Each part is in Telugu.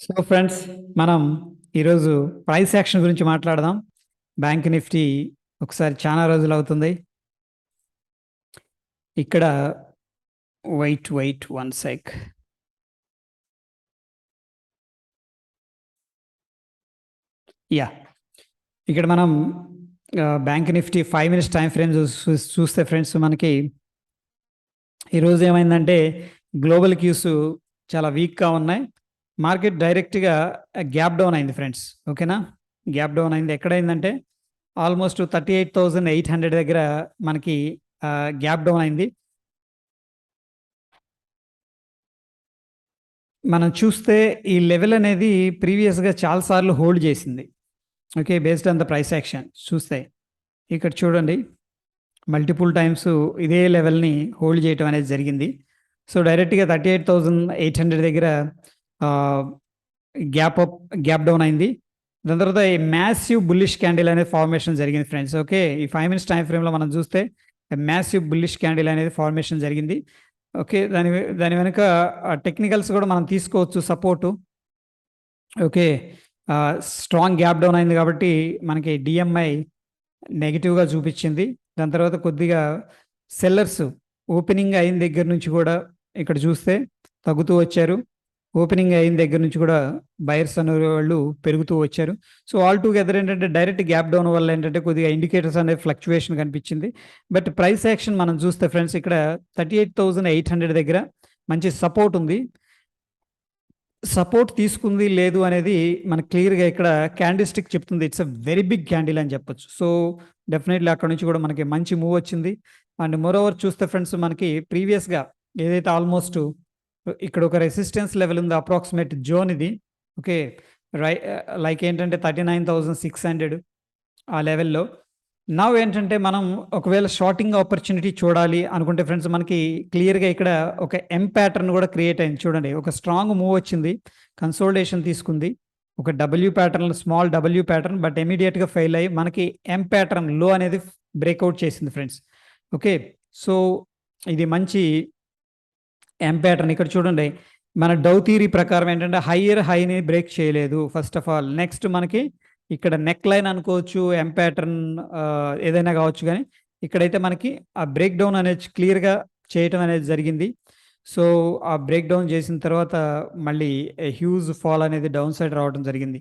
సో ఫ్రెండ్స్, మనం ఈరోజు ప్రైస్ యాక్షన్ గురించి మాట్లాడదాం. బ్యాంక్ నిఫ్టీ ఒకసారి చాలా రోజులు అవుతుంది. ఇక్కడ వెయిట్ వన్ సెక్. యా, ఇక్కడ మనం bank Nifty 5 minutes time frame చూస్తే ఫ్రెండ్స్, మనకి ఈరోజు ఏమైందంటే గ్లోబల్ క్యూస్ చాలా వీక్గా ఉన్నాయి. మార్కెట్ డైరెక్ట్గా గ్యాప్ డౌన్ అయింది ఫ్రెండ్స్. ఓకేనా, గ్యాప్ డౌన్ అయింది. ఎక్కడైందంటే ఆల్మోస్ట్ 38,800 దగ్గర మనకి గ్యాప్ డౌన్ అయింది. మనం చూస్తే ఈ లెవెల్ అనేది ప్రీవియస్గా చాలాసార్లు హోల్డ్ చేసింది. Okay, based on the price action చూస్తే ఇక్కడ చూడండి, మల్టిపుల్ టైమ్స్ ఇదే లెవెల్ని హోల్డ్ చేయటం అనేది జరిగింది. సో డైరెక్ట్గా 38,800 దగ్గర గ్యాప్ డౌన్ అయింది. దాని తర్వాత ఈ మ్యాసివ్ బుల్లిష్ క్యాండిల్ అనేది ఫార్మేషన్ జరిగింది ఫ్రెండ్స్. ఓకే, ఈ 5 మినిట్స్ టైం ఫ్రేమ్లో మనం చూస్తే మ్యాసివ్ బుల్లిష్ క్యాండిల్ అనేది ఫార్మేషన్ జరిగింది. ఓకే, దాని వెనుక టెక్నికల్స్ కూడా మనం తీసుకోవచ్చు support. Okay, strong gap down అయింది కాబట్టి మనకి డిఎంఐ నెగిటివ్గా చూపించింది. దాని తర్వాత కొద్దిగా సెల్లర్స్ ఓపెనింగ్ అయిన దగ్గర నుంచి కూడా ఇక్కడ చూస్తే తగ్గుతూ వచ్చారు. ఓపెనింగ్ అయిన దగ్గర నుంచి కూడా బయర్స్ అనే వాళ్ళు పెరుగుతూ వచ్చారు. సో ఆల్ టుగెదర్ ఏంటంటే డైరెక్ట్ గ్యాప్ డౌన్ వల్ల ఏంటంటే కొద్దిగా ఇండికేటర్స్ అనేది ఫ్లక్చువేషన్ కనిపించింది. బట్ ప్రైస్ యాక్షన్ మనం చూస్తే ఫ్రెండ్స్, ఇక్కడ 38,800 దగ్గర మంచి సపోర్ట్ ఉంది. సపోర్ట్ తీసుకుంది లేదు అనేది మనకు క్లియర్గా ఇక్కడ క్యాండిల్ చెప్తుంది. It's a very big candle అని చెప్పొచ్చు. సో డెఫినెట్లీ అక్కడ నుంచి కూడా మనకి మంచి మూవ్ వచ్చింది. అండ్ మోరోవర్ చూస్తే ఫ్రెండ్స్, మనకి ప్రీవియస్గా ఏదైతే ఆల్మోస్ట్ ఇక్కడ ఒక రెసిస్టెన్స్ లెవెల్ ఉంది, అప్రాక్సిమేట్ జోన్ ఇది. ఓకే, లైక్ ఏంటంటే 39,600 ఆ లెవెల్లో. నా ఏంటంటే మనం ఒకవేళ షార్టింగ్ ఆపర్చునిటీ చూడాలి అనుకుంటే ఫ్రెండ్స్, మనకి క్లియర్గా ఇక్కడ ఒక ఎం ప్యాటర్న్ కూడా క్రియేట్ అయింది. చూడండి, ఒక స్ట్రాంగ్ మూవ్ వచ్చింది, కన్సోలిడేషన్ తీసుకుంది, ఒక W pattern, small W pattern, but ఇమీడియట్గా ఫెయిల్ అయ్యి మనకి ఎం ప్యాటర్న్ లో అనేది బ్రేక్అవుట్ చేసింది ఫ్రెండ్స్. ఓకే, సో ఇది మంచి ఎం ప్యాటర్న్. ఇక్కడ చూడండి, మన డౌ థియరీ ప్రకారం ఏంటంటే హయ్యర్ హైని బ్రేక్ చేయలేదు ఫస్ట్ ఆఫ్ ఆల్. నెక్స్ట్ మనకి ఇక్కడ నెక్ లైన్ అనుకోవచ్చు, ఎం ప్యాటర్న్ ఏదైనా కావచ్చు, కానీ ఇక్కడైతే మనకి ఆ బ్రేక్ డౌన్ అనేది క్లియర్గా చేయటం అనేది జరిగింది. సో ఆ బ్రేక్ డౌన్ చేసిన తర్వాత మళ్ళీ హ్యూజ్ ఫాల్ అనేది డౌన్ సైడ్ రావడం జరిగింది.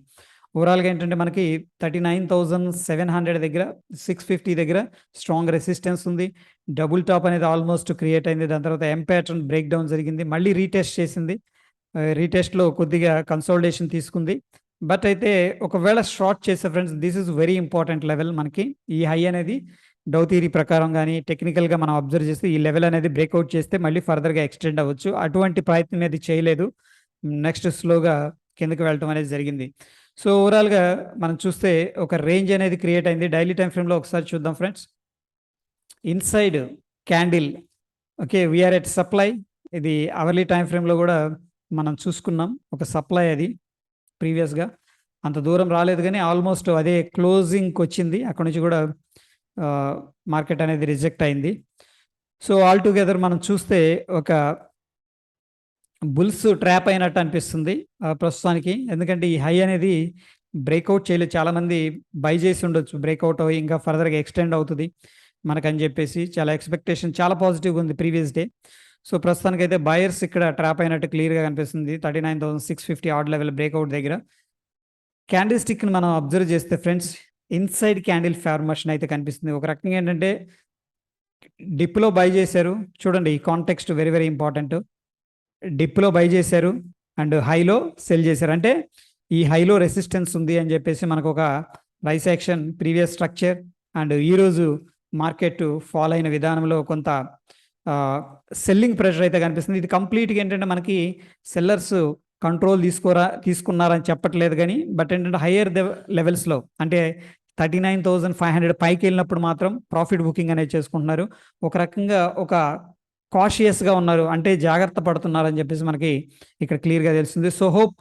ఓవరాల్గా ఏంటంటే మనకి 39,700 దగ్గర, 650 దగ్గర స్ట్రాంగ్ రెసిస్టెన్స్ ఉంది. డబుల్ టాప్ అనేది ఆల్మోస్ట్ క్రియేట్ అయింది. దాని తర్వాత ఎం ప్యాటర్న్ బ్రేక్ డౌన్ జరిగింది, మళ్ళీ రీటెస్ట్ చేసింది. రీటెస్ట్లో కొద్దిగా కన్సోలిడేషన్ తీసుకుంది. బట్ అయితే ఒకవేళ షార్ట్ చేసే friends, this is very important level. మనకి ఈ హై అనేది డౌ థియరీ ప్రకారం కానీ టెక్నికల్గా మనం అబ్జర్వ్ చేస్తే ఈ లెవెల్ అనేది బ్రేక్అవుట్ చేస్తే మళ్ళీ ఫర్దర్గా ఎక్స్టెండ్ అవ్వచ్చు. అటువంటి ప్రయత్నం అనేది చేయలేదు. నెక్స్ట్ స్లోగా కిందకి వెళ్ళటం అనేది జరిగింది. సో ఓవరాల్గా మనం చూస్తే ఒక రేంజ్ అనేది క్రియేట్ అయింది. డైలీ టైం ఫ్రేమ్లో ఒకసారి చూద్దాం friends. Inside candle, okay, we are at supply. ఇది అవర్లీ టైం ఫ్రేమ్లో కూడా మనం చూసుకున్నాం, ఒక సప్లై అది ప్రీవియస్గా అంత దూరం రాలేదు, కానీ ఆల్మోస్ట్ అదే క్లోజింగ్కి వచ్చింది. అక్కడ నుంచి కూడా మార్కెట్ అనేది రిజెక్ట్ అయింది. సో ఆల్ టుగెదర్ మనం చూస్తే ఒక బుల్స్ ట్రాప్ అయినట్టు అనిపిస్తుంది ప్రస్తుతానికి. ఎందుకంటే ఈ హై అనేది బ్రేక్అవుట్ చేయలేదు. చాలామంది బై చేసి ఉండొచ్చు, బ్రేక్అవుట్ అయ్యి ఇంకా ఫర్దర్గా ఎక్స్టెండ్ అవుతుంది మనకని చెప్పేసి చాలా ఎక్స్పెక్టేషన్, చాలా పాజిటివ్గా ఉంది ప్రీవియస్ డే. సో ప్రస్తుతానికి అయితే బయర్స్ ఇక్కడ ట్రాప్ అయినట్టు క్లియర్గా కనిపిస్తుంది 39,650 ఆర్డ్ లెవెల్ బ్రేక్అవుట్ దగ్గర. క్యాండిల్ స్టిక్ని మనం అబ్జర్వ్ చేస్తే ఫ్రెండ్స్, ఇన్సైడ్ క్యాండిల్ ఫార్మేషన్ అయితే కనిపిస్తుంది. ఒక రకంగా ఏంటంటే డిప్లో బై చేశారు. చూడండి, ఈ కాంటెక్స్ట్ వెరీ వెరీ ఇంపార్టెంట్. డిప్లో బై చేశారు అండ్ హైలో సెల్ చేశారు. అంటే ఈ హైలో రెసిస్టెన్స్ ఉంది అని చెప్పేసి మనకు ఒక price action, previous structure and ఈరోజు మార్కెట్ ఫాల్ అయిన విధానంలో కొంత సెల్లింగ్ ప్రెషర్ అయితే కనిపిస్తుంది. ఇది కంప్లీట్గా ఏంటంటే మనకి సెల్లర్స్ కంట్రోల్ తీసుకున్నారని చెప్పట్లేదు, కానీ బట్ ఏంటంటే హయ్యర్ లెవెల్స్లో అంటే 39,500 పైకి వెళ్ళినప్పుడు మాత్రం ప్రాఫిట్ బుకింగ్ అనేది చేసుకుంటున్నారు. ఒక రకంగా ఒక కాషియస్గా ఉన్నారు, అంటే జాగ్రత్త పడుతున్నారని చెప్పేసి మనకి ఇక్కడ క్లియర్గా తెలుస్తుంది. సో హోప్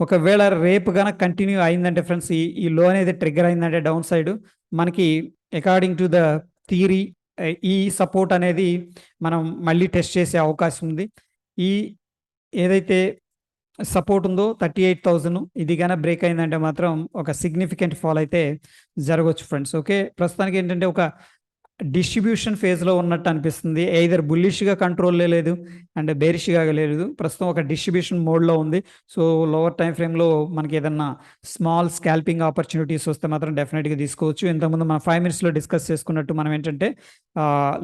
ఒకవేళ రేపు కనుక కంటిన్యూ అయిందంటే ఫ్రెండ్స్, ఈ లో అనేది ట్రిగ్గర్ అయిందంటే డౌన్ సైడ్ మనకి అకార్డింగ్ టు ద థియరీ ఈ సపోర్ట్ అనేది మనం మళ్ళీ టెస్ట్ చేసే అవకాశం ఉంది. ఈ ఏదైతే సపోర్ట్ ఉందో 38,000 ఇది గాన బ్రేక్ అయిందంటే మాత్రం ఒక సిగ్నిఫికెంట్ ఫాల్ అయితే జరగవచ్చు ఫ్రెండ్స్. ఓకే. ప్రస్తుతానికి ఏంటంటే ఒక డిస్ట్రిబ్యూషన్ ఫేజ్‌లో ఉన్నట్టు అనిపిస్తుంది. ఎయిదర్ బుల్లిష్‌గా కంట్రోల్‌లో లేదు అండ్ బేరిష్‌గా లేదు. ప్రస్తుతం ఒక డిస్ట్రిబ్యూషన్ మోడ్‌లో ఉంది. సో, లోవర్ టైమ్ ఫ్రేమ్‌లో మనకి ఏదన్నా స్మాల్ స్కాల్పింగ్ ఆపర్చునిటీస్ వస్తే మాత్రం డెఫినిట్‌గా తీసుకోవచ్చు. ఇంతకుముందు మనం 5 మినిట్స్‌లో డిస్కస్ చేసుకున్నట్టు మనం ఏంటంటే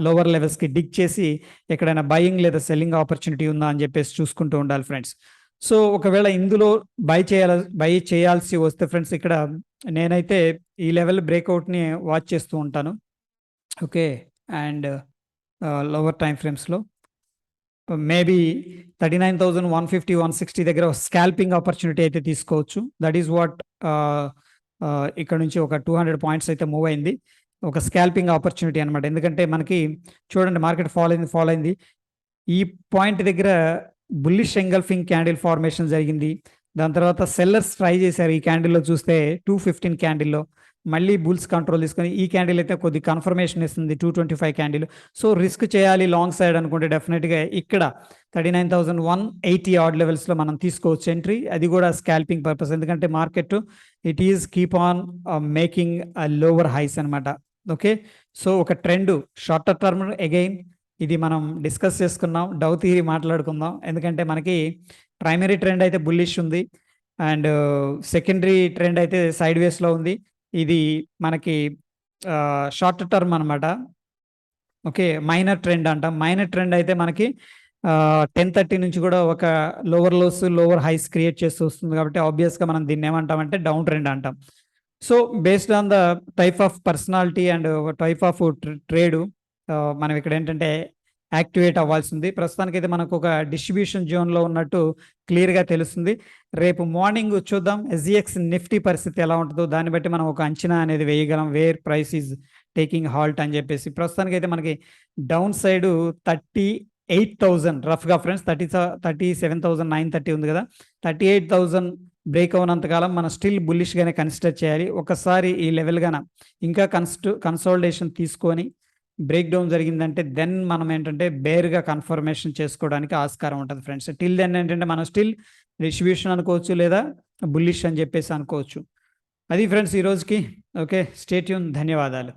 లోవర్ లెవెల్స్‌కి డిగ్ చేసి ఎక్కడైనా బయింగ్ లేదా సెల్లింగ్ ఆపర్చునిటీ ఉందా అని చెప్పేసి చూసుకుంటూ ఉండాలి ఫ్రెండ్స్. సో, ఒకవేళ ఇందులో బై చేయాల్సి వస్తే ఫ్రెండ్స్ ఇక్కడ నేనైతే ఈ లెవెల్ బ్రేక్‌ఔట్‌ని వాచ్ చేస్తూ ఉంటాను. ఓకే. అండ్ లోవర్ టైమ్ ఫ్రేమ్స్‌లో మేబీ 39,150, 160 దగ్గర స్కాల్పింగ్ ఆపర్చునిటీ అయితే తీసుకోవచ్చు. దట్ ఈస్ వాట్ ఇక్కడ నుంచి ఒక 200 పాయింట్స్ అయితే మూవ్ అయింది. ఒక స్కాల్పింగ్ ఆపర్చునిటీ అనమాట. ఎందుకంటే మనకి చూడండి మార్కెట్ ఫాల్ అయింది. ఈ పాయింట్ దగ్గర బుల్లిష్ ఎంగల్ఫింగ్ క్యాండిల్ ఫార్మేషన్ జరిగింది. దాని తర్వాత సెల్లర్స్ ట్రై చేశారు. ఈ క్యాండిల్‌లో చూస్తే 215 క్యాండిల్‌లో. మళ్ళీ బుల్స్ కంట్రోల్ తీసుకొని ఈ క్యాండిల్ అయితే కొద్ది కన్ఫర్మేషన్ ఇస్తుంది 225 క్యాండిల్. సో, రిస్క్ చేయాలి లాంగ్ సైడ్ అనుకుంటే డెఫినిట్‌గా ఇక్కడ 39,180 ఆడ్ లెవెల్స్‌లో మనం తీసుకోవచ్చు ఎంట్రీ. అది కూడా స్కాల్పింగ్ పర్పస్. ఎందుకంటే market it is keep on making lower highs అనమాట. ఓకే. సో, ఒక ట్రెండ్ షార్టర్ టర్మ్ అగైన్ ఇది మనం డిస్కస్ చేసుకున్నాం. డౌ థియరీ మాట్లాడుకుందాం. ఎందుకంటే మనకి ప్రైమరీ ట్రెండ్ అయితే బుల్లిష్ ఉంది. అండ్ సెకండరీ ట్రెండ్ అయితే సైడ్ వేస్‌లో ఉంది. ఇది మనకి షార్ట్ టర్మ్ అనమాట. ఓకే. మైనర్ ట్రెండ్ అంటాం. మైనర్ ట్రెండ్ అయితే మనకి 10:30 నుంచి కూడా ఒక lower lows, lower highs create చేస్తూ వస్తుంది. కాబట్టి ఆబ్వియస్‌గా మనం దీన్ని ఏమంటామంటే డౌన్ ట్రెండ్ అంటాం. So, based on the type of personality and type of trade మనం ఇక్కడ ఏంటంటే యాక్టివేట్ అవ్వాల్సింది. ప్రస్తుతానికైతే మనకు ఒక డిస్ట్రిబ్యూషన్ జోన్‌లో ఉన్నట్టు క్లియర్‌గా తెలుస్తుంది. రేపు మార్నింగ్ చూద్దాం ఎస్‌జిఎక్స్ నిఫ్టీ పరిస్థితి ఎలా ఉంటదో దాన్ని బట్టి మనం ఒక అంచనా అనేది వేయగలం. Where price is taking halt అని చెప్పేసి. ప్రస్తుతానికైతే మనకి డౌన్ సైడ్ 38,000 రఫ్‌గా ఫ్రెండ్స్ 37,930 ఉంది కదా! 38,000 బ్రేక్ అవ్వనంత కాలం మనం స్టిల్ బుల్లిష్‌గానే కన్సిడర్ చేయాలి. ఒకసారి ఈ లెవెల్ గాన ఇంకా కన్సాలిడేషన్ తీసుకొని బ్రేక్ డౌన్ జరిగిందంటే దెన్ మనం ఏంటంటే బేర్‌గా కన్ఫర్మేషన్ చేసుకోవడానికి ఆస్కారం ఉంటది ఫ్రెండ్స్. టిల్ దెన్ ఏంటంటే మనం స్టిల్ డిస్ట్రిబ్యూషన్ అనుకోవచ్చు లేదా బుల్లిష్ అని చెప్పేసి అనుకోవచ్చు. అది ఫ్రెండ్స్ ఈ రోజుకి. ఓకే. Stay tune. ధన్యవాదాలు.